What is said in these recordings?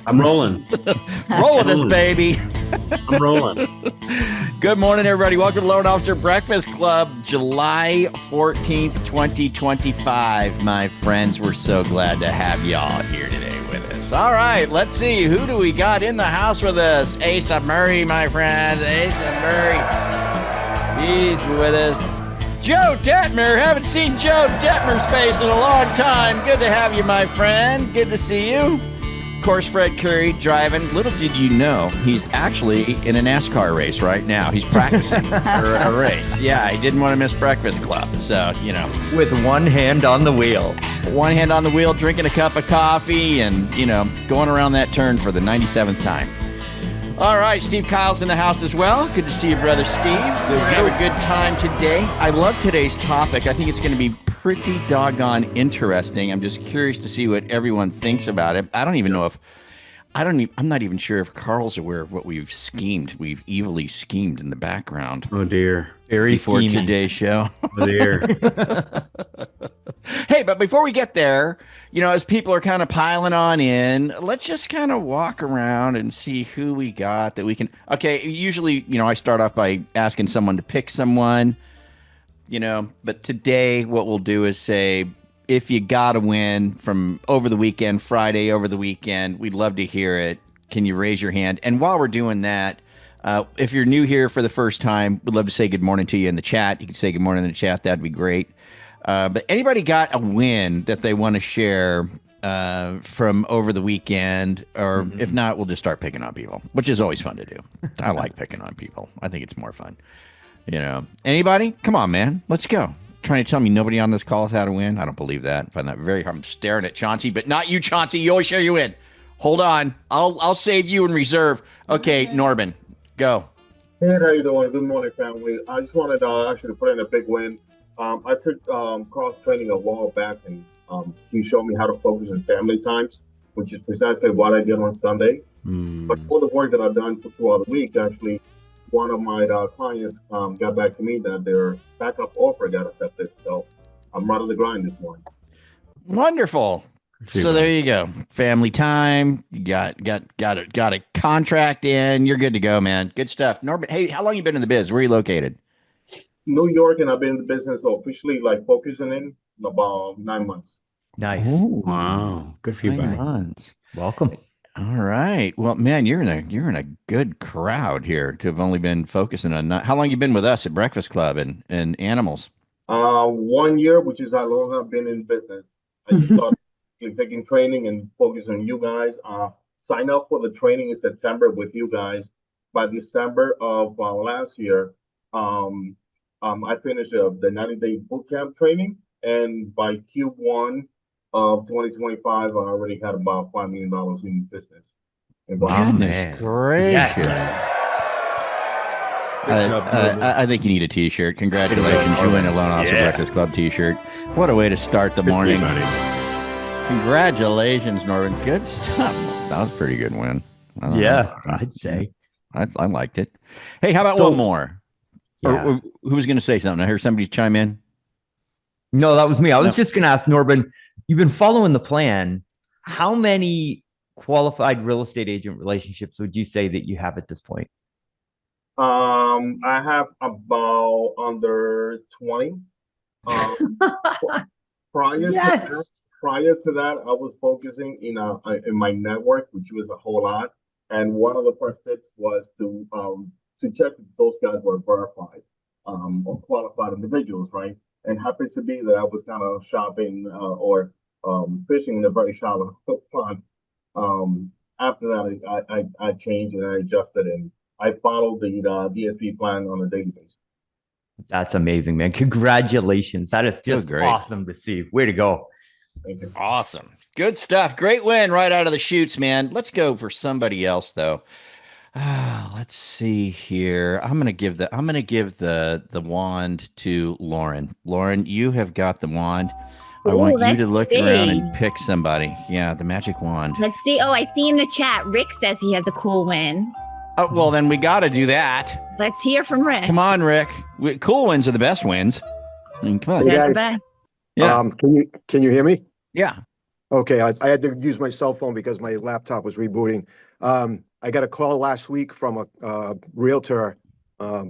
I'm rolling. Roll with us, baby. I'm rolling. Good morning, everybody. Welcome to Loan Officer Breakfast Club, July 14th, 2025. My friends, we're so glad to have y'all here today with us. All right, let's see. Who do we got in the house with us? Asa Murray, my friends. Asa Murray. He's with us. Joe Detmer. Haven't seen Joe Detmer's face in a long time. Good to have you, my friend. Good to see you. Of course, Fred Curry driving. Little did you know, he's actually in a NASCAR race right now. He's practicing for a race. Yeah, he didn't want to miss Breakfast Club. So, you know. With one hand on the wheel. One hand on the wheel, drinking a cup of coffee and, you know, going around that turn for the 97th time. All right, Steve Kyle's in the house as well. Good to see you, brother Steve. We'll have a good time today. I love today's topic. I think it's going to be pretty doggone interesting. I'm just curious to see what everyone thinks about it. I don't even know if I'm not even sure if Carl's aware of what we've schemed. We've evilly schemed in the background. Oh dear. Very before scheming. Today's show. Oh dear. Hey, but before we get there, you know, as people are kind of piling on in, let's just kind of walk around and see who we got that we can. Okay, usually, you know, I start off by asking someone to pick someone, you know, but today what we'll do is say, if you got a win from over the weekend, Friday over the weekend, we'd love to hear it. Can you raise your hand? And while we're doing that, if you're new here for the first time, we'd love to say good morning to you in the chat. You can say good morning in the chat. That'd be great. But anybody got a win that they want to share from over the weekend? Or if not, we'll just start picking on people, which is always fun to do. I like picking on people. I think it's more fun. You know, anybody? Come on, man. Let's go. Trying to tell me nobody on this call has had a win? I don't believe that. I find that very hard. I'm staring at Chauncey, but not you, Chauncey. You always share your win. Hold on. I'll save you in reserve. Okay, Norbin, go. Hey, how you doing? Good morning, family. I just wanted to actually put in a big win. I took cross training a while back, and he showed me how to focus on family times, which is precisely what I did on Sunday. But all the work that I've done throughout the week, actually, one of my clients got back to me that their backup offer got accepted. So I'm right on the grind this morning. Wonderful. So there you go. Family time. You got a contract in. You're good to go, man. Good stuff. Norbert, hey, how long you been in the biz? Where are you located? New York, and I've been in the business officially like focusing in about 9 months. Nice. Ooh, Wow. Good for you, 9 buddy. months. Welcome. All right. Well, man, you're in a good crowd here to have only been focusing on how long you been with us at Breakfast Club and animals? 1 year, which is how long I've been in business. I just started taking training and focus on you guys. Sign up for the training in September with you guys. By December of last year, I finished the 90-day bootcamp training, and by Q1 of 2025, I already had about $5 million in business. Goodness gracious. Yes. I think you need a T-shirt. Congratulations. You win a Loan Officer Breakfast Club T-shirt. What a way to start the morning. Good for you, buddy. Congratulations, Norman. Good stuff. That was a pretty good win. Yeah, I'd say. I liked it. Hey, how about one more? Yeah. Or who was going to say something? I heard somebody chime in. No, that was me. I was just going to ask Norbin, you've been following the plan. How many qualified real estate agent relationships would you say that you have at this point? I have about under 20. Prior to that, I was focusing in my network, which was a whole lot. And one of the first tips was to check if those guys were verified or qualified individuals, right? And happened to be that I was kind of shopping or fishing in a very shallow pond. After that, I changed and I adjusted, and I followed the DSP plan on a daily basis. That's amazing, man. Congratulations. That is just great. awesome to see. Way to go. Thank you. Awesome. Good stuff. Great win right out of the chutes, man. Let's go for somebody else, though. Let's see here. I'm gonna give the wand to Lauren. Lauren, you have got the wand. I want you to look around and pick somebody. Yeah, the magic wand. Let's see. Oh, I see in the chat. Rick says he has a cool win. Oh, well, then we got to do that. Let's hear from Rick. Come on, Rick. Cool wins are the best wins. I mean, come on. They're the best. Yeah. Can you hear me? Yeah. Okay, I had to use my cell phone because my laptop was rebooting. I got a call last week from a realtor,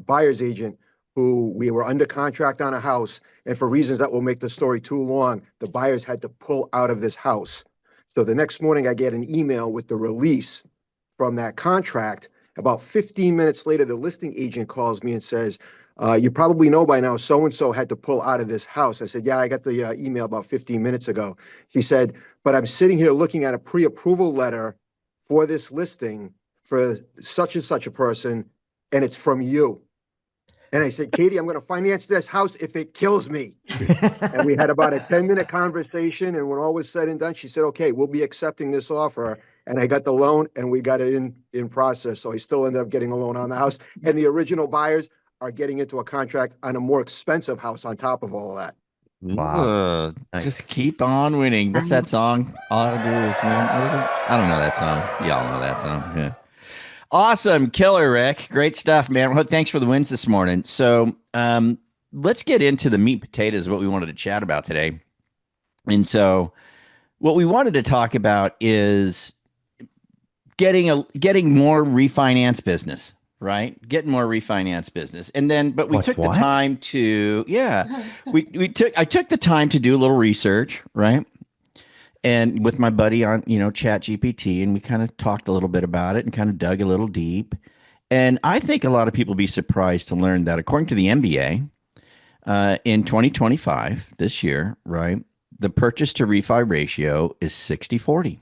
buyer's agent, who we were under contract on a house, and for reasons that will make the story too long, the buyers had to pull out of this house. So the next morning, I get an email with the release from that contract. About 15 minutes later, the listing agent calls me and says, you probably know by now, so-and-so had to pull out of this house. I said, yeah, I got the email about 15 minutes ago. She said, but I'm sitting here looking at a pre-approval letter for this listing for such and such a person, and it's from you. And I said, Katie, I'm going to finance this house if it kills me. And we had about a 10-minute conversation. And when all was said and done, she said, okay, we'll be accepting this offer. And I got the loan and we got it in process. So I still ended up getting a loan on the house. And the original buyers are getting into a contract on a more expensive house on top of all of that. Wow. Nice. Just keep on winning. What's that song? All I do is win. What is it? I don't know that song. Y'all know that song. Yeah. Awesome. Killer, Rick. Great stuff, man. Well, thanks for the wins this morning. So let's get into the meat and potatoes of what we wanted to chat about today. And so what we wanted to talk about is getting more refinance business. Right, getting more refinance business, and then, but we took the time to, I took the time to do a little research, right, and with my buddy on, Chat GPT, and we kind of talked a little bit about it and kind of dug a little deep, and I think a lot of people will be surprised to learn that according to the MBA, in 2025, this year, right, the purchase to refi ratio is 60-40.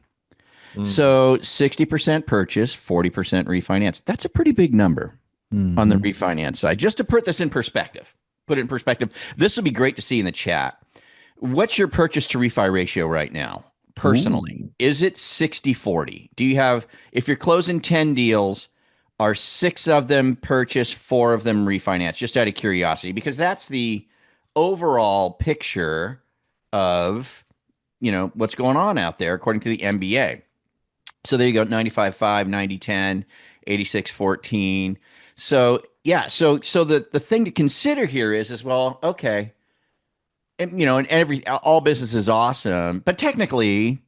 So 60% purchase, 40% refinance. That's a pretty big number on the refinance side. Just to put this in perspective, this would be great to see in the chat. What's your purchase to refi ratio right now? Personally, is it 60-40? Do you have, if you're closing 10 deals, are 6 of them purchase, 4 of them refinance? Just out of curiosity, because that's the overall picture of, what's going on out there according to the MBA. So there you go, 95-5, 90-10, 86-14. So yeah, so the thing to consider here is well, okay, and all business is awesome, but technically,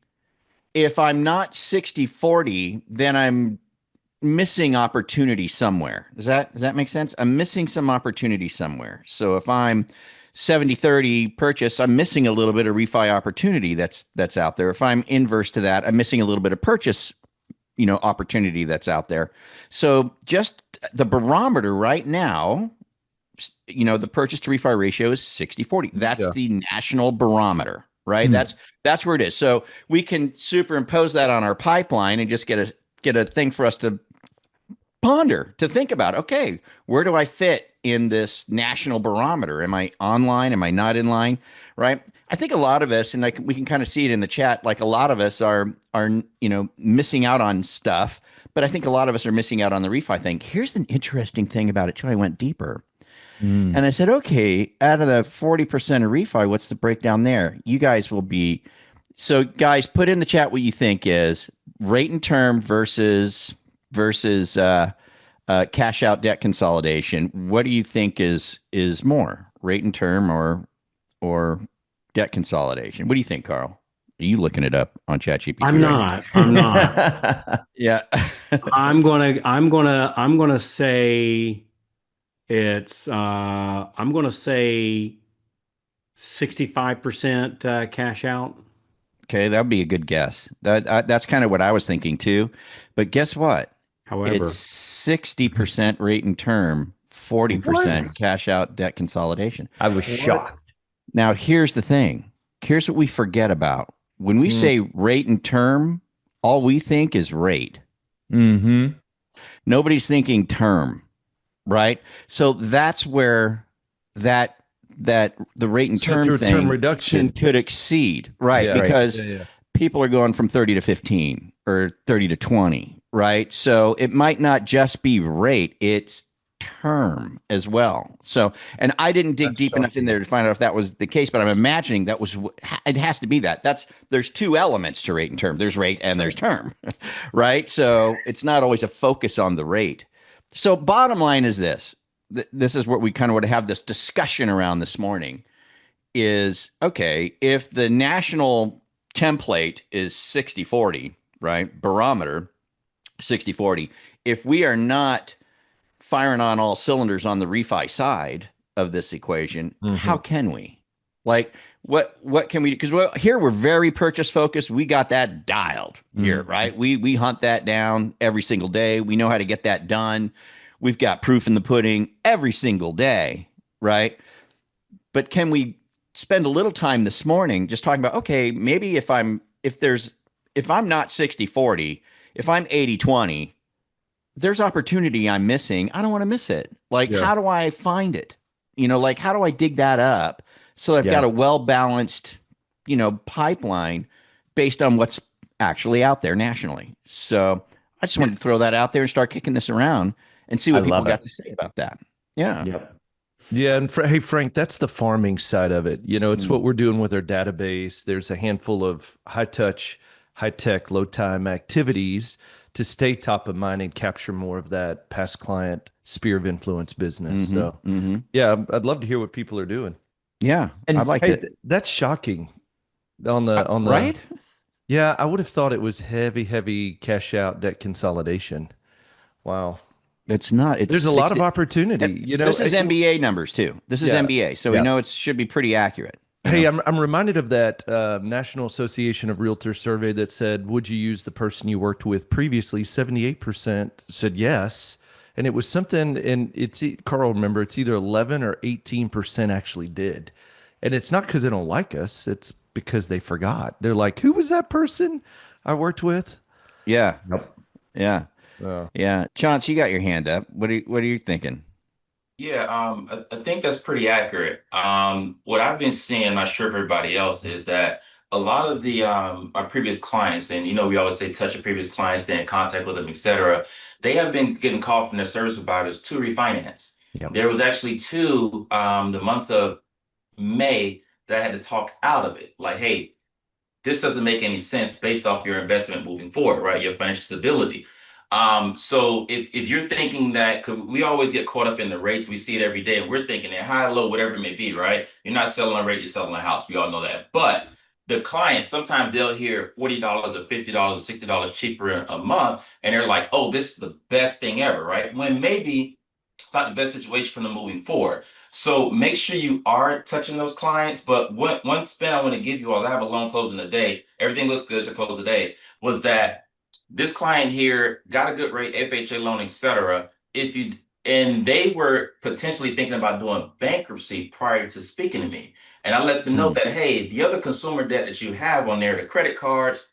if I'm not 60-40, then I'm missing opportunity somewhere. Does that make sense? I'm missing some opportunity somewhere. So if I'm 70-30 purchase, I'm missing a little bit of refi opportunity that's out there. If I'm inverse to that, I'm missing a little bit of purchase, opportunity that's out there. So just the barometer right now, the purchase to refi ratio is 60-40. That's the national barometer, right? That's where it is. So we can superimpose that on our pipeline and just get a thing for us to ponder, to think about. Okay, where do I fit in this national barometer? Am I online? Am I not in line? Right. I think a lot of us, and we can kind of see it in the chat, like a lot of us are missing out on stuff, but I think a lot of us are missing out on the refi thing. Here's an interesting thing about it too. I went deeper and I said, okay, out of the 40% of refi, what's the breakdown there? You guys will be, so guys, put in the chat what you think is rate and term versus cash out debt consolidation. What do you think is more, rate and term or debt consolidation? What do you think, Carl? Are you looking it up on ChatGPT? I'm not. Yeah. I'm gonna say it's I'm gonna say 65% cash out. Okay, that would be a good guess. That's kind of what I was thinking too. But guess what? However, it's 60% rate and term, 40% cash out debt consolidation. I was shocked. Now, here's the thing. Here's what we forget about. When we say rate and term, all we think is rate. Nobody's thinking term, right? So that's where the rate and term thing term reduction could exceed, right? Yeah, because people are going from 30 to 15 or 30 to 20, right? So it might not just be rate, it's term as well. So, and I didn't dig deep enough in there to find out if that was the case, but I'm imagining that was, it has to be that. There's 2 elements to rate and term. There's rate and there's term, right? So it's not always a focus on the rate. So bottom line is this. This is what we kind of want to have this discussion around this morning is, okay, if the national template is 60/40, right? Barometer 60/40. If we are not firing on all cylinders on the refi side of this equation, how can we? Like, what can we do? Because here we're very purchase focused. We got that dialed here, right? We hunt that down every single day. We know how to get that done. We've got proof in the pudding every single day, right? But can we spend a little time this morning just talking about, okay, maybe if I'm not 60/40, if I'm 80/20, there's opportunity I'm missing. I don't want to miss it. Like, how do I find it? Like, how do I dig that up so I've got a well-balanced, pipeline based on what's actually out there nationally. So I just wanted to throw that out there and start kicking this around and see what people got to say about that. Yeah. Yep. Yeah. And hey, Frank, that's the farming side of it. It's what we're doing with our database. There's a handful of high touch, high tech, low time activities to stay top of mind and capture more of that past client sphere of influence business. So yeah, I'd love to hear what people are doing. Yeah. And I like it. That's shocking on the, right. Yeah. I would have thought it was heavy cash out debt consolidation. Wow. It's not. There's a lot of opportunity. This is MBA numbers too. This is MBA, so we know it should be pretty accurate. Hey, I'm reminded of that National Association of Realtors survey that said, "Would you use the person you worked with previously?" 78% said yes, and it was something. And Carl, remember, it's either 11 or 18% actually did, and it's not because they don't like us; it's because they forgot. They're like, "Who was that person I worked with?" Yeah. Yep. Yeah. Yeah. Chance, you got your hand up. What are you thinking? Yeah, I think that's pretty accurate. What I've been seeing, I'm not sure if everybody else, is that a lot of the our previous clients, and we always say touch your previous clients, stay in contact with them, etc. They have been getting called from their service providers to refinance. Yep. There was actually two the month of May that I had to talk out of it. Like, hey, this doesn't make any sense based off your investment moving forward, right? Your financial stability. So if you're thinking that, cause we always get caught up in the rates, we see it every day, and we're thinking they're high, low, whatever it may be, right? You're not selling a rate, you're selling a house. We all know that. But the clients, sometimes they'll hear $40 or $50 or $60 cheaper a month, and they're like, oh, this is the best thing ever, right? When maybe it's not the best situation for them moving forward. So make sure you are touching those clients. But one spin I want to give you all, I have a loan closing today. Everything looks good to close today. Was that this client here got a good rate, FHA loan, etc. And they were potentially thinking about doing bankruptcy prior to speaking to me. And I let them know that, hey, the other consumer debt that you have on there, the credit cards,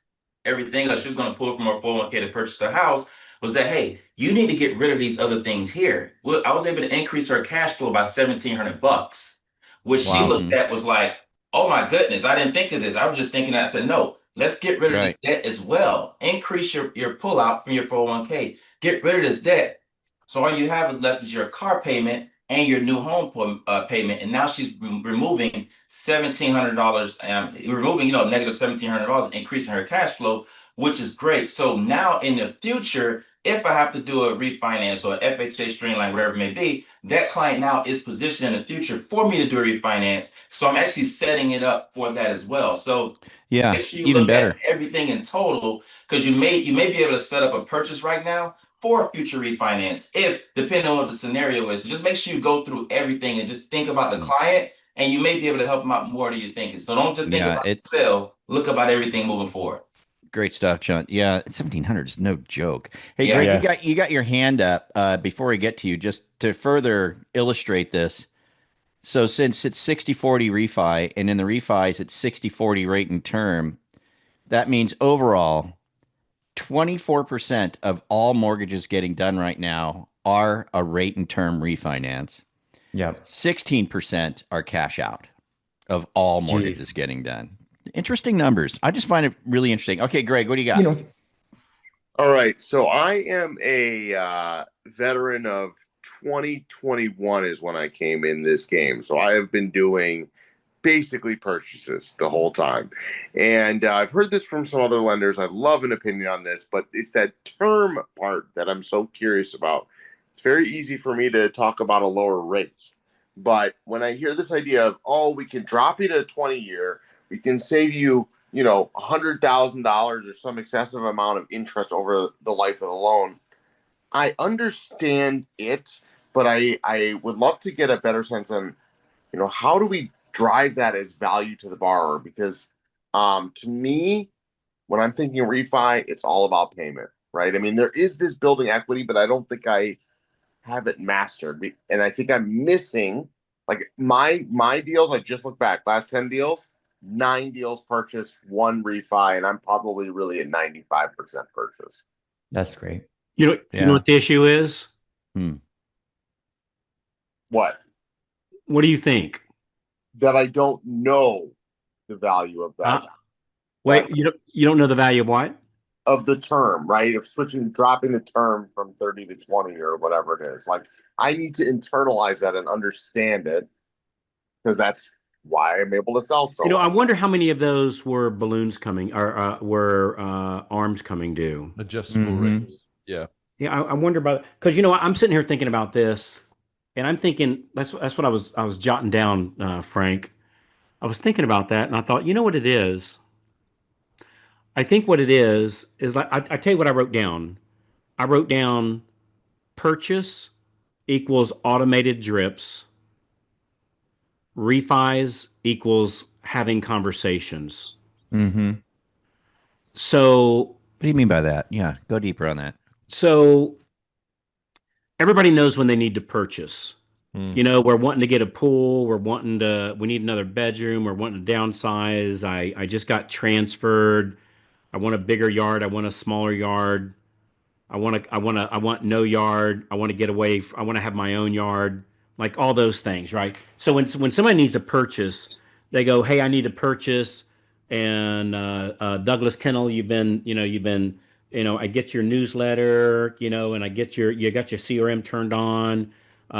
everything else you're going to pull from our 401k to purchase the house, was that, hey, you need to get rid of these other things here. Well, I was able to increase her cash flow by $1,700, which she looked at was like, oh my goodness, I didn't think of this. I was just thinking that. I said, no, let's get rid of this debt as well. Increase your pullout from your 401k. Get rid of this debt. So all you have left is your car payment and your new home payment. And now she's removing $1,700, removing, negative $1,700, increasing her cash flow, which is great. So now in the future, if I have to do a refinance or FHA streamline, whatever it may be, that client now is positioned in the future for me to do a refinance. So I'm actually setting it up for that as well. So yeah, make sure you even look better at everything in total, because you may be able to set up a purchase right now for a future refinance, if depending on what the scenario is. So just make sure you go through everything and just think about the client, and you may be able to help them out more than you're thinking. So don't just think about the sale, look about everything moving forward. Great stuff, John. Yeah, 1,700 is no joke. Hey, Greg, you got your hand up before we get to you, just to further illustrate this. So since it's 60/40 refi, and in the refis it's 60/40 rate and term, that means overall 24% of all mortgages getting done right now are a rate and term refinance. Yeah. 16% are cash out of all mortgages getting done. Interesting numbers. I just find it really interesting. Okay, Greg, what do you got? All right. So I am a veteran of 2021 is when I came in this game. So I have been doing basically purchases the whole time. And I've heard this from some other lenders. I love an opinion on this, but it's that term part that I'm so curious about. It's very easy for me to talk about a lower rate. But when I hear this idea of, oh, we can drop you to a 20-year, we can save you $100,000 or some excessive amount of interest over the life of the loan. I understand it, but I would love to get a better sense on, how do we drive that as value to the borrower? Because to me, when I'm thinking refi, it's all about payment, right? I mean, there is this building equity, but I don't think I have it mastered. And I think I'm missing, like, my deals. I just look back, last 10 deals, 9 deals purchased, 1 refi, and I'm probably really at 95% purchase. That's great. You know what the issue is? Hmm. What? What do you think? That I don't know the value of that. Wait, you don't know the value of what? Of the term, right? Of dropping the term from 30 to 20 or whatever it is. Like, I need to internalize that and understand it, because that's why I'm able to sell so I well. wonder how many of those were balloons coming or were arms coming due. Adjustable Mhm. rates. Yeah. Yeah, I wonder about because I'm sitting here thinking about this, and I'm thinking that's what I was jotting down, Frank. I was thinking about that, and I thought, you know what it is? I think what it is like I tell you what I wrote down. I wrote down purchase equals automated drips, refis equals having conversations. Mhm. So What do you mean by that? Yeah, go deeper on that. so everybody knows when they need to purchase. Mm. We're wanting to get a pool, we need another bedroom, we're wanting to downsize. I just got transferred. I want a bigger yard, I want a smaller yard. I want no yard. I want to get away. I want to have my own yard, like all those things, right? So when somebody needs a purchase, they go, "Hey, I need to purchase." And Douglas Kennel, I get your newsletter, and you got your CRM turned on.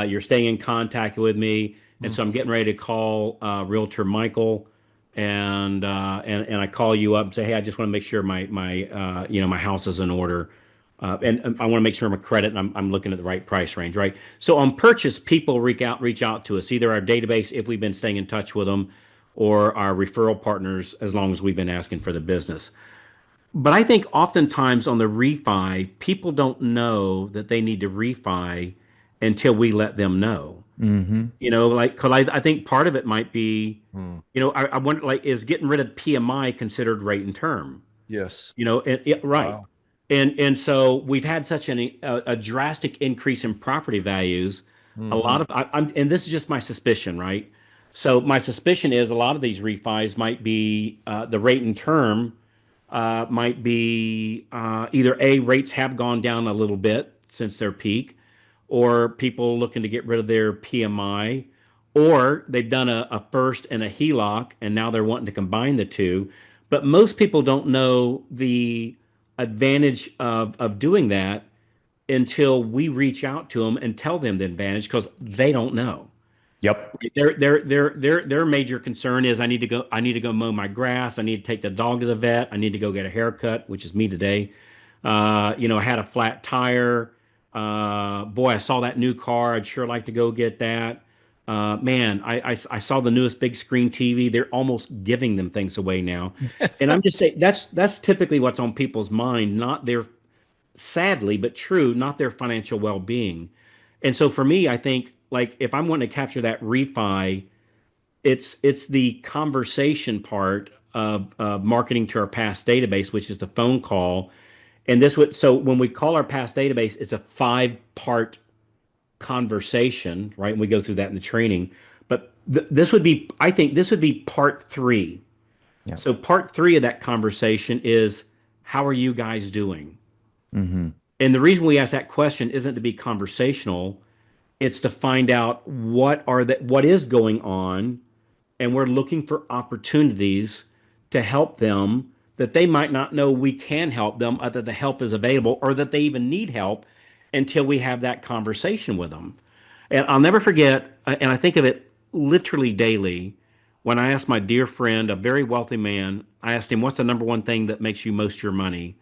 You're staying in contact with me, and so I'm getting ready to call Realtor Michael, and I call you up and say, "Hey, I just want to make sure my house is in order." And I want to make sure I'm a credit and I'm looking at the right price range, right? So on purchase, people reach out to us, either our database if we've been staying in touch with them, or our referral partners as long as we've been asking for the business. But I think oftentimes on the refi, people don't know that they need to refi until we let them know. Mhm. Like, because I think part of it might be, Mm. I wonder, like, is getting rid of PMI considered rate and term? Yes. Right. Wow. And so we've had such a drastic increase in property values. A Hmm. lot of and this is just my suspicion, right? So my suspicion is a lot of these refis might be the rate and term might be either A, rates have gone down a little bit since their peak, or people looking to get rid of their PMI, or they've done a first and a HELOC, and now they're wanting to combine the two. But most people don't know the advantage of doing that until we reach out to them and tell them the advantage because they don't know. Yep. Their major concern is I need to go mow my grass. I need to take the dog to the vet. I need to go get a haircut, which is me today. I had a flat tire. Boy, I saw that new car. I'd sure like to go get that. Man, I saw the newest big screen TV. They're almost giving them things away now. And I'm just saying that's typically what's on people's mind, not their sadly but true, not their financial well-being. And so for me, I think like if I'm wanting to capture that refi, it's the conversation part of marketing to our past database, which is the phone call. And so when we call our past database, it's a 5-part conversation, right? And we go through that in the training. But I think this would be part three. Yeah. So part three of that conversation is, how are you guys doing? Mhm. And the reason we ask that question isn't to be conversational, it's to find out what is going on, and we're looking for opportunities to help them that they might not know we can help them, other the help is available, or that they even need help until we have that conversation with them. And I'll never forget, and I think of it literally daily, when I asked my dear friend, a very wealthy man, I asked him, what's the number one thing that makes you most of your money?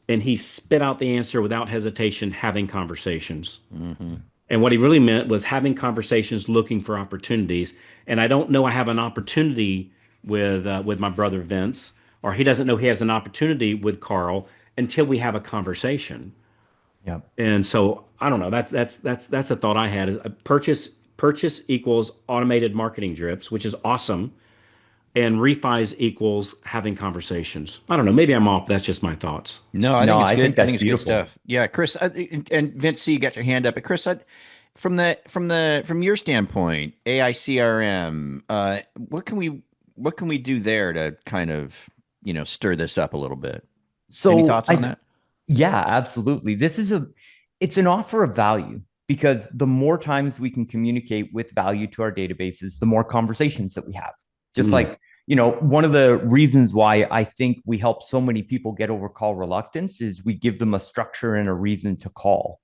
And he spit out the answer without hesitation, having conversations. Mm-hmm. And what he really meant was having conversations, looking for opportunities. And I don't know I have an opportunity with my brother Vince, or he doesn't know he has an opportunity with Carl until we have a conversation. Yeah. And so I don't know. That's the thought I had is a purchase equals automated marketing drips, which is awesome, and refis equals having conversations. I don't know. Maybe I'm off. That's just my thoughts. No, I No, think it's I good. think I that's think it's good beautiful. stuff. Yeah, Chris, and Vince, C, you got your hand up. But Chris, from your standpoint, AI CRM, what can we do there to kind of stir this up a little bit? Any So thoughts on that? yeah, absolutely. It's an offer of value because the more times we can communicate with value to our databases, the more conversations that we have. Just Mm. like, one of the reasons why I think we help so many people get over call reluctance is we give them a structure and a reason to call.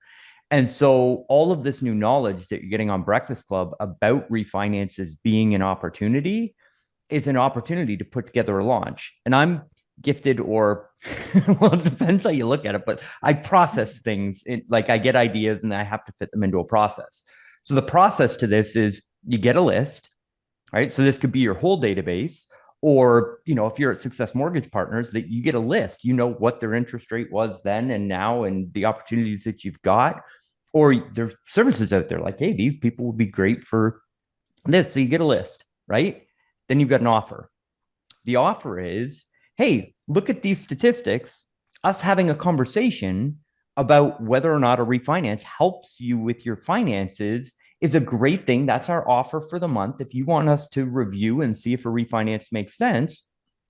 And so all of this new knowledge that you're getting on Breakfast Club about refinances being an opportunity is an opportunity to put together a launch. And I'm gifted or well, it depends how you look at it, but I process things like I get ideas and I have to fit them into a process. So the process to this is you get a list, right? So this could be your whole database, or if you're at Success Mortgage Partners, that you get a list, what their interest rate was then and now and the opportunities that you've got. Or there's services out there like, hey, these people would be great for this. So you get a list, right? Then you've got an offer. The offer is, hey, look at these statistics. Us having a conversation about whether or not a refinance helps you with your finances is a great thing. That's our offer for the month. If you want us to review and see if a refinance makes sense,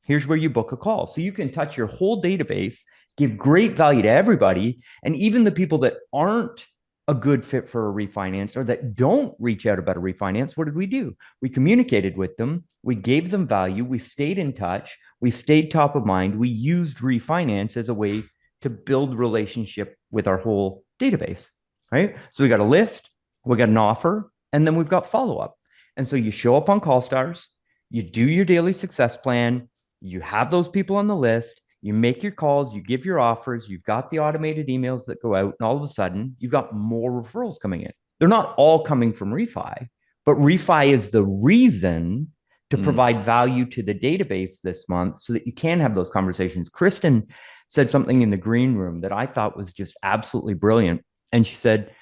here's where you book a call. So you can touch your whole database, give great value to everybody. And even the people that aren't a good fit for a refinance or that don't reach out about a refinance, what did we do? We communicated with them. We gave them value. We stayed in touch. We stayed top of mind. We used refinance as a way to build relationship with our whole database, right? So we got a list, we got an offer, and then we've got follow-up. And so you show up on CallStars, you do your daily success plan, you have those people on the list, you make your calls, you give your offers, you've got the automated emails that go out, and all of a sudden you've got more referrals coming in. They're not all coming from refi, but refi is the reason to provide value to the database this month so that you can have those conversations. Kristen said something in the green room that I thought was just absolutely brilliant. And she said,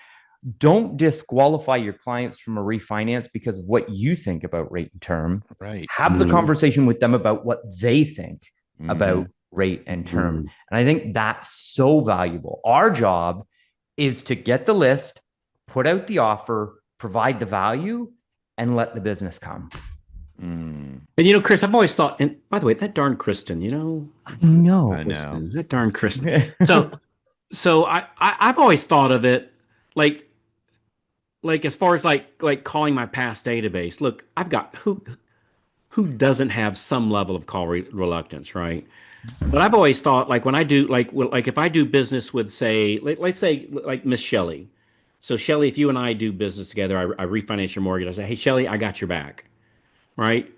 don't disqualify your clients from a refinance because of what you think about rate and term. Right. Have the conversation with them about what they think about rate and term. Mhm. And I think that's so valuable. Our job is to get the list, put out the offer, provide the value, and let the business come. And Chris, I've always thought, and by the way, that darn Kristen, I know. Kristen, that darn Kristen. So I've always thought of it like as far as like calling my past database. Look, I've got who doesn't have some level of call reluctance, right? But I've always thought like when I do like if I do business with say let's say like Miss Shelley. So Shelley, if you and I do business together, I refinance your mortgage. I say, hey Shelley, I got your back, right?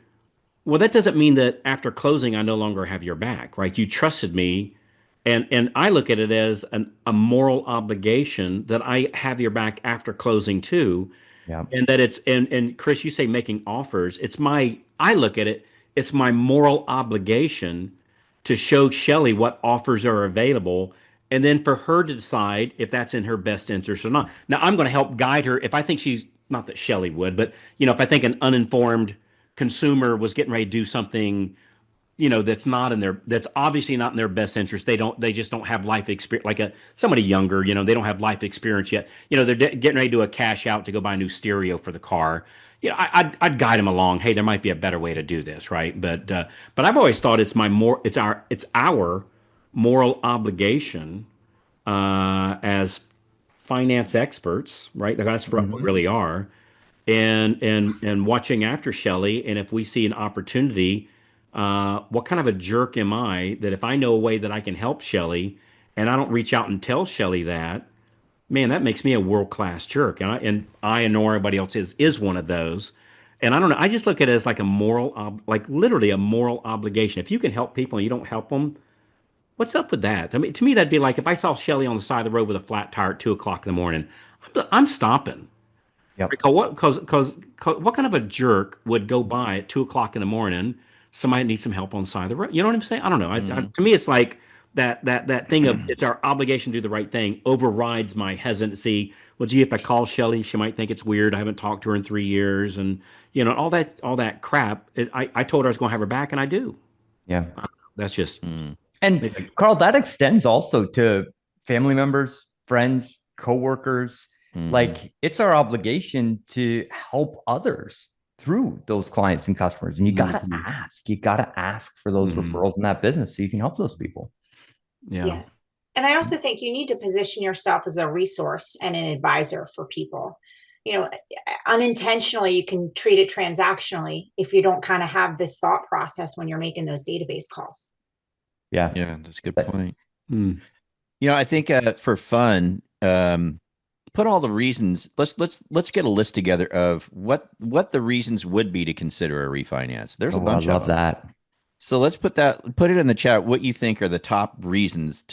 Well, that doesn't mean that after closing, I no longer have your back, right? You trusted me, and I look at it as a moral obligation that I have your back after closing too, Yeah. and that it's and Chris, you say making offers. I look at it, it's my moral obligation to show Shelley what offers are available, and then for her to decide if that's in her best interest or not. Now, I'm going to help guide her if I think she's not that Shelley would, but if I think an uninformed consumer was getting ready to do something that's obviously not in their best interest. They just don't have life experience like somebody younger, they don't have life experience yet. They're getting ready to do a cash out to go buy a new stereo for the car. I'd guide them along. Hey, there might be a better way to do this, right? But I've always thought it's our moral obligation as finance experts, right? That's what we really are, and watching after Shelley. And if we see an opportunity, what kind of a jerk am I that if I know a way that I can help Shelley and I don't reach out and tell Shelley that, man, that makes me a world-class jerk. And I and nobody else is one of those. And I don't know. I just look at it as like a like literally a moral obligation. If you can help people and you don't help them, what's up with that? I mean, to me, that'd be like if I saw Shelley on the side of the road with a flat tire at 2 o'clock in the morning, I'm stopping. Yep. Because what kind of a jerk would go by at 2 o'clock in the morning somebody needs some help on the side of the road. You know what I'm saying? I don't know. To me, it's like that thing of it's our obligation to do the right thing overrides my hesitancy. Well, gee, if I call Shelly, she might think it's weird. I haven't talked to her in 3 years, and all that crap. I told her I was going to have her back, and I do. Yeah. That's just And like, Carl, that extends also to family members, friends, coworkers. Like it's our obligation to help others through those clients and customers. And you got to mhm, ask, you got to ask for those mhm. referrals in that business so you can help those people. Yeah. Yeah. And I also think you need to position yourself as a resource and an advisor for people. Unintentionally, you can treat it transactionally if you don't kind of have this thought process when you're making those database calls. Yeah. Yeah, that's a good But point. Mm. I think for fun, put all the reasons. Let's get a list together of what the reasons would be to consider a refinance. There's a I bunch of love them. that. So let's put it in the chat. What you think are the top reasons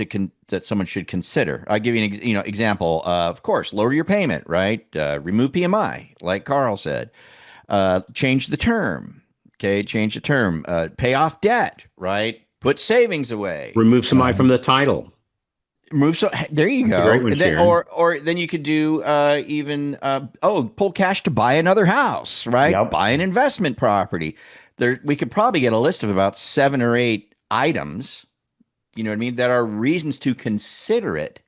that someone should consider? I'll give you an example. Of course, lower your payment, right? Remove PMI, like Carl said. Change the term. Okay, change the term. Pay off debt, right? Put savings away. Remove somebody from the title. There you That's a go. great one, And then, Sharon. or then you could do pull cash to buy another house, right? Yep. Buy an investment property. We could probably get a list of about 7 or 8 items, you know what I mean, that are reasons to consider it.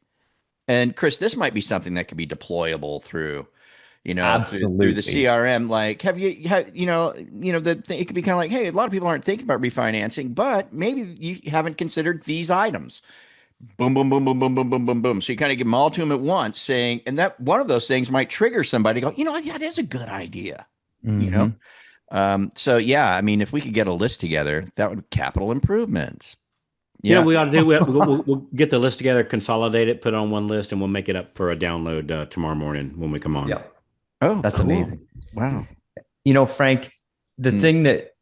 And Chris, this might be something that could be deployable through through the Absolutely. CRM. Like, it could be kind of like, hey, a lot of people aren't thinking about refinancing, but maybe you haven't considered these items. Boom, boom, boom, boom, boom, boom, boom, boom, boom. So you kind of give them all to them at once, saying, and that one of those things might trigger somebody to go, yeah, that is a good idea. Mhm. So yeah, I mean, if we could get a list together, that would be capital improvements. You know Yeah. what we ought to do? We'll get the list together, consolidate it, put it on one list, and we'll make it up for a download tomorrow morning when we come on. Yep. Oh, That's cool. amazing. Wow. Frank, the thing that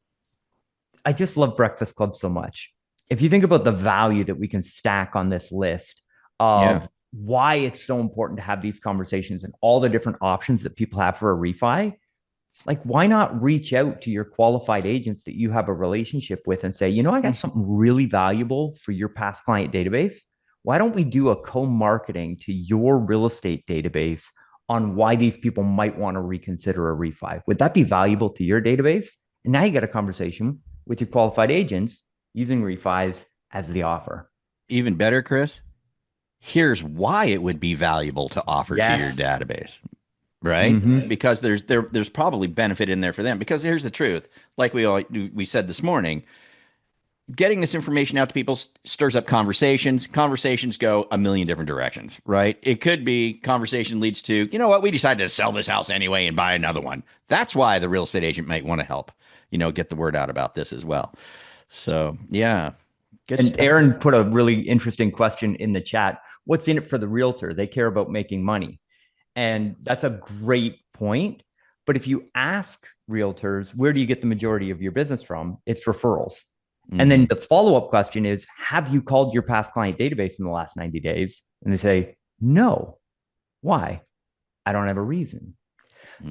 I just love Breakfast Club so much. If you think about the value that we can stack on this list of why it's so important to have these conversations and all the different options that people have for a refi, like why not reach out to your qualified agents that you have a relationship with and say, I got something really valuable for your past client database. Why don't we do a co-marketing to your real estate database on why these people might want to reconsider a refi? Would that be valuable to your database? And now you got a conversation with your qualified agents using refis as the offer. Even better, Chris. Here's why it would be valuable to offer to your database. Right? Mhm. Because there's probably benefit in there for them. Because here's the truth. Like we said this morning, getting this information out to people stirs up conversations. Conversations go a million different directions, right? It could be conversation leads to, you know what, we decided to sell this house anyway and buy another one. That's why the real estate agent might want to help, get the word out about this as well. So yeah. Good And stuff. Aaron put a really interesting question in the chat. What's in it for the realtor? They care about making money. And that's a great point. But if you ask realtors, where do you get the majority of your business from? It's referrals. And then the follow-up question is, have you called your past client database in the last 90 days? And they say, no. Why? I don't have a reason.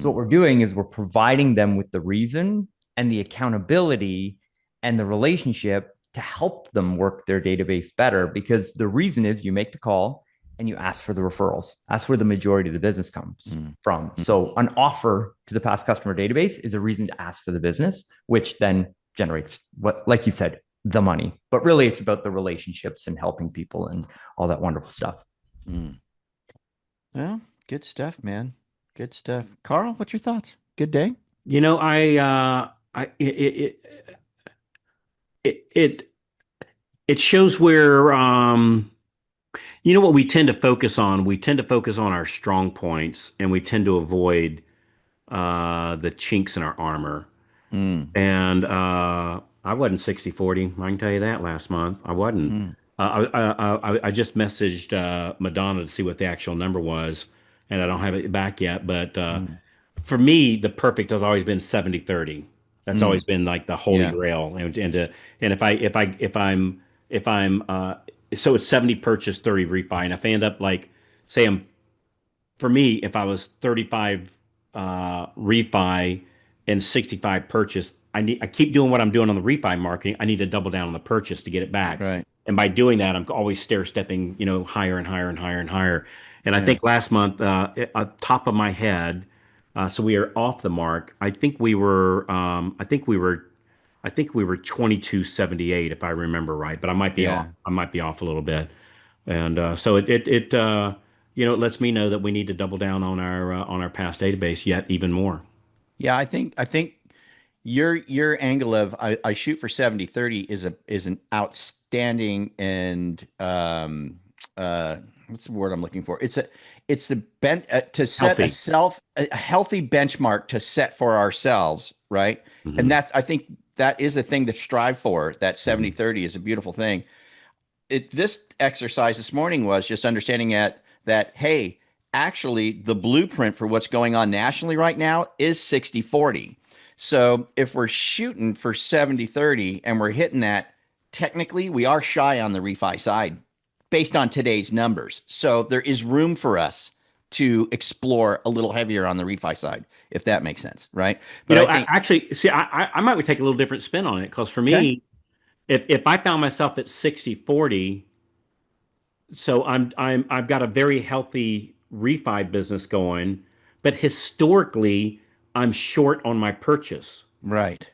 So what we're doing is we're providing them with the reason and the accountability and the relationship to help them work their database better, because the reason is you make the call and you ask for the referrals. That's where the majority of the business comes from. So an offer to the past customer database is a reason to ask for the business, which then generates what, like you said, the money. But really it's about the relationships and helping people and all that wonderful stuff. Well, good stuff, man. Good stuff. Carl, what's your thoughts? Good day. It shows where what we tend to focus on. We tend to focus on our strong points, and we tend to avoid the chinks in our armor. And I wasn't 60/40. I can tell you that last month. I wasn't. I just messaged Madonna to see what the actual number was, and I don't have it back yet. But for me, the perfect has always been 70/30. That's always been like the holy grail. And if I'm so it's 70 purchase, 30 refi. And if I end up like, say for me, if I was 35 refi and 65 purchase, I keep doing what I'm doing on the refi marketing. I need to double down on the purchase to get it back. Right. And by doing that, I'm always stair stepping, higher and higher and higher and higher. And I Yeah. think last month, top of my head, so we are off the mark. I think we were 2278 if I remember right, but I might be off. Yeah. I might be off a little bit. And so it lets me know that we need to double down on our past database yet even more. Yeah, I think your angle of I shoot for 70/30 is an outstanding and what's the word I'm looking for? It's a to set Healthy. a healthy benchmark to set for ourselves, right? Mhm. And I think that is a thing to strive for. That 70/30 is a beautiful thing. This exercise this morning was just understanding that hey, actually the blueprint for what's going on nationally right now is 60/40. So if we're shooting for 70/30 and we're hitting that, technically we are shy on the refi side based on today's numbers. So there is room for us to explore a little heavier on the refi side, if that makes sense, right? But I think Actually, see, I might take a little different spin on it because for okay, me, if I found myself at 60/40, so I've got a very healthy refi business going, but historically I'm short on my purchase. right.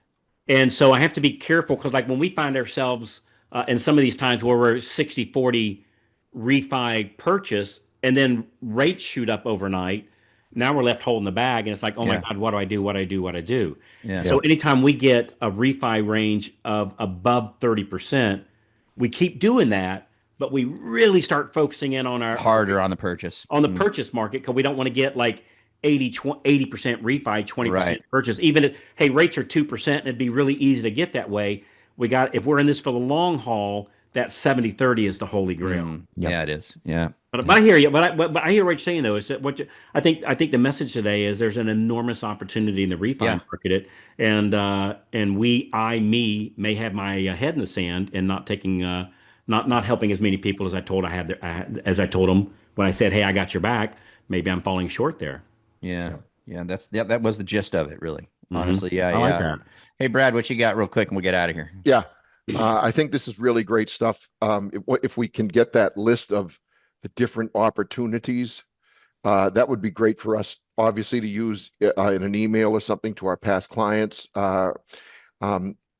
And so I have to be careful because, like, when we find ourselves in some of these times where we're 60/40 refi purchase and then rates shoot up overnight, now we're left holding the bag. And it's like, oh my Yeah. God, what do I do? What do I do? What do I do? Yeah. So anytime we get a refi range of above 30%, we keep doing that, but we really start focusing in on Harder on the purchase. on the purchase market because we don't want to get like 80% refi, 20% Right. purchase. Even if, hey, rates are 2% and it'd be really easy to get that way. If we're in this for the long haul, that 70/30 is the holy grail. Yeah, it is. Yeah. But I hear you. But I hear what you're saying though. Is that I think the message today is there's an enormous opportunity in the refi Yeah. market, and me may have my head in the sand and not taking not helping as many people as as I told them when I said, hey, I got your back. Maybe I'm falling short there. Yeah. Yeah. That was the gist of it, really. Hmm. Honestly. Yeah. I like Yeah. that. Hey, Brad, what you got real quick and we'll get out of here. Yeah, I think this is really great stuff. If we can get that list of the different opportunities, that would be great for us, obviously, to use in an email or something to our past clients.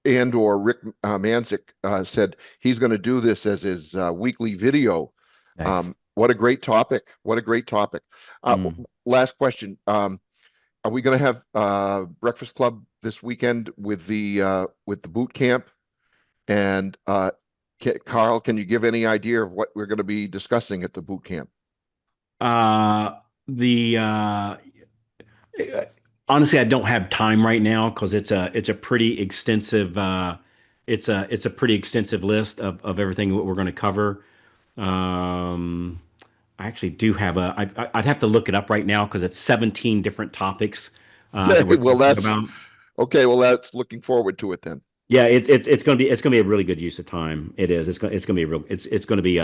And or Rick Manzik said he's going to do this as his weekly video. Nice. What a great topic! What a great topic. Last question. Are we going to have Breakfast Club this weekend with the boot camp? And Carl, can you give any idea of what we're going to be discussing at the boot camp? The Honestly, I don't have time right now because it's a pretty extensive it's a pretty extensive list of everything what we're going to cover. Um, I actually do have I'd have to look it up right now because it's 17 different topics that we're Well, talking that's about. okay. Well, that's looking forward to it then. Yeah, it's gonna be a really good use of time. It is. It's gonna be a real. It's gonna be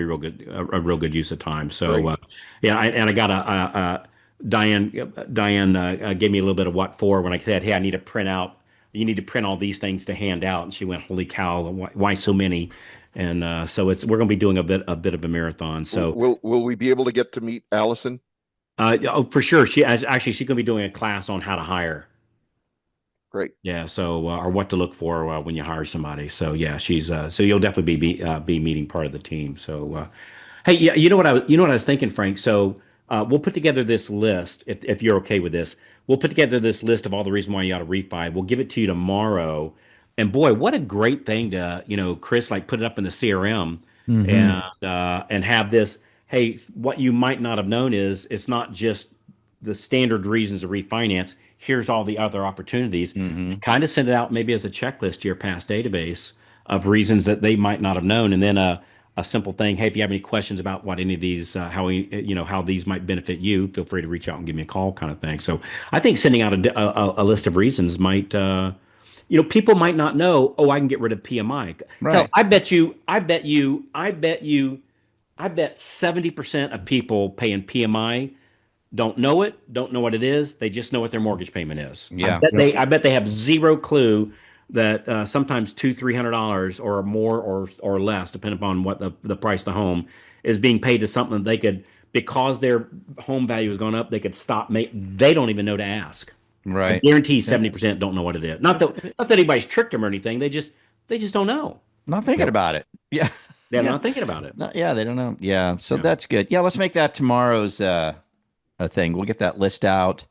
real good a real good use of time. So Great. yeah, and I got Diane gave me a little bit of what for when I said, hey, I need to print out. You need to print all these things to hand out, and she went, holy cow, why so many? And so we're gonna be doing a bit of a marathon. So Will we be able to get to meet Allison? oh, for sure. She's gonna be doing a class on how to hire. Great. Yeah, so or what to look for when you hire somebody. So yeah, she's so you'll definitely be meeting part of the team. So hey, yeah, you know what I was thinking, Frank. So we'll put together this list if you're okay with this. We'll put together this list of all the reasons why you ought to refi. We'll give it to you tomorrow. And boy, what a great thing to Chris, like put it up in the CRM and have this. Hey, what you might not have known is it's not just the standard reasons to refinance. Here's all the other opportunities. Kind of send it out maybe as a checklist to your past database of reasons that they might not have known, and then a simple thing. Hey, if you have any questions about what any of these, how these might benefit you, feel free to reach out and give me a call, kind of thing. So I think sending out a list of reasons might, people might not know. Oh, I can get rid of PMI. Hell, Right. I bet 70% of people paying PMI don't know it, don't know what it is. They just know what their mortgage payment is. Yeah. I bet they have zero clue that sometimes $200-300 or more or less, depending upon what the price of the home is, being paid to something that they could, because their home value has gone up, they could stop. They don't even know to ask. I Right. guarantee 70% don't know what it is. Not that anybody's tricked them or anything. They just don't know. Not thinking about it. Yeah. They're Yeah. not thinking about it. Yeah, they don't know. Yeah. So Yeah. that's good. Yeah, let's make that tomorrow's thing. We'll get that list out.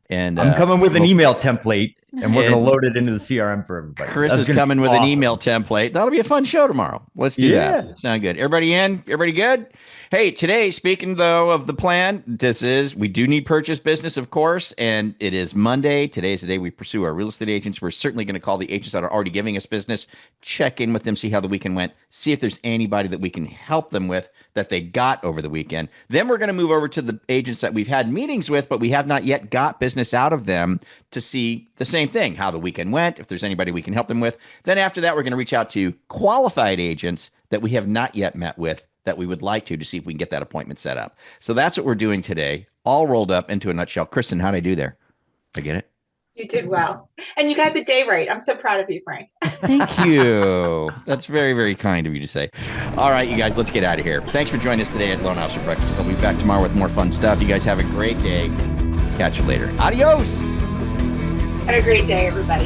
And I'm coming with an email template, and we're going to load it into the CRM for everybody. Chris That's is coming with an awesome. email template. That'll be a fun show tomorrow. Let's do that. Sound good. Everybody in? Everybody good? Hey, today, speaking though of the plan, we do need purchase business, of course, and it is Monday. Today is the day we pursue our real estate agents. We're certainly going to call the agents that are already giving us business, check in with them, see how the weekend went, see if there's anybody that we can help them with that they got over the weekend. Then we're going to move over to the agents that we've had meetings with, but we have not yet got business out of them to see the same thing, how the weekend went, if there's anybody we can help them with. Then after that, we're going to reach out to qualified agents that we have not yet met with that we would like to see if we can get that appointment set up. So that's what we're doing today, all rolled up into a nutshell. Kristen, how'd I do there? I get it? You did well. And you got the day right. I'm so proud of you, Frank. Thank you. That's very, very kind of you to say. All right, you guys, let's get out of here. Thanks for joining us today at Loan Officer Breakfast. We'll be back tomorrow with more fun stuff. You guys have a great day. Catch you later. Adios. Have a great day, everybody.